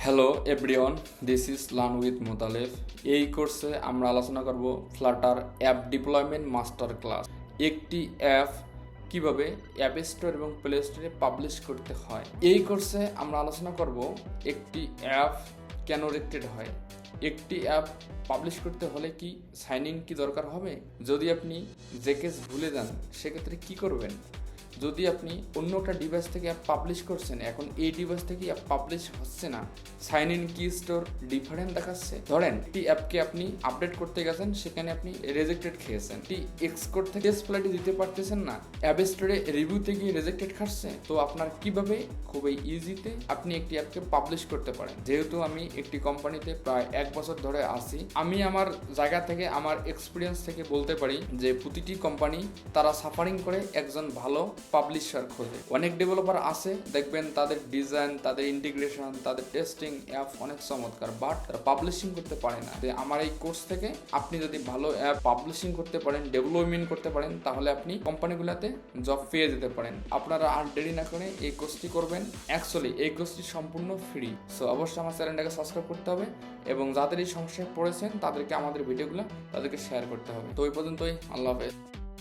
Hello everyone, this is learn with Motalef. এই কোর্সে আমরা আলোচনা করব Flutter app deployment master class. একটি অ্যাপ কিভাবে অ্যাপ স্টোর এবং প্লে স্টোরে পাবলিশ করতে হয়। এই কোর্সে আমরা আলোচনা করব একটি অ্যাপ কেন রেক্টেড হয়, একটি অ্যাপ পাবলিশ করতে হলে কি সাইন ইন কি দরকার হবে, যদি আপনি জেকেস ভুলে যান সেক্ষেত্রে কি করবেন, যদি আপনি অন্য একটা ডিভাইস থেকে অ্যাপ পাবলিশ করছেন, এখন এই ডিভাইস থেকে অ্যাপ পাবলিশ হচ্ছে না, সাইন ইন কি স্টোর ডিফারেন্ট দেখাচ্ছে। ধরেন একটি অ্যাপকে আপনি আপডেট করতে গেছেন, সেখানে আপনি রেজেক্টেড খেয়েছেন, একটি এক্সকোড থেকে টেস্ট দিতে পারতেছেন না, অ্যাপ স্টোরে রিভিউতে গিয়ে রেজেক্টেড খাচ্ছে, তো আপনার কিভাবে খুবই ইজিতে আপনি একটি অ্যাপকে পাবলিশ করতে পারেন। যেহেতু আমি একটি কোম্পানিতে প্রায় 1 বছর ধরে আছি, আমি আমার জায়গা থেকে আমার এক্সপিরিয়েন্স থেকে বলতে পারি যে প্রতিটি কোম্পানি তারা সাফারিং করে একজন ভালো পাবলিশার খোঁজে। অনেক ডেভেলপার আছে, দেখবেন তাদের ডিজাইন, তাদের ইন্টিগ্রেশন, তাদের টেস্টিং অ্যাপ অনেক চমৎকার, বাট তারা পাবলিশিং করতে পারে না। আমার এই কোর্স থেকে আপনি যদি ভালো অ্যাপ পাবলিশিং করতে পারেন, ডেভেলপমেন্ট করতে পারেন, তাহলে আপনি কোম্পানিগুলোতে জব পেয়ে যেতে পারেন। আপনারা আর দেরি না করে এই কোর্সটি করবেন। অ্যাকচুয়ালি এই কোর্সটি সম্পূর্ণ ফ্রি। সো অবশ্যই আমার চ্যানেলটাকে সাবস্ক্রাইব করতে হবে এবং যাদের এই সমস্যায় পড়েছেন তাদেরকে আমাদের ভিডিওগুলো তাদেরকে শেয়ার করতে হবে। তো ওই পর্যন্তই, আল্লাহ হাফেজ।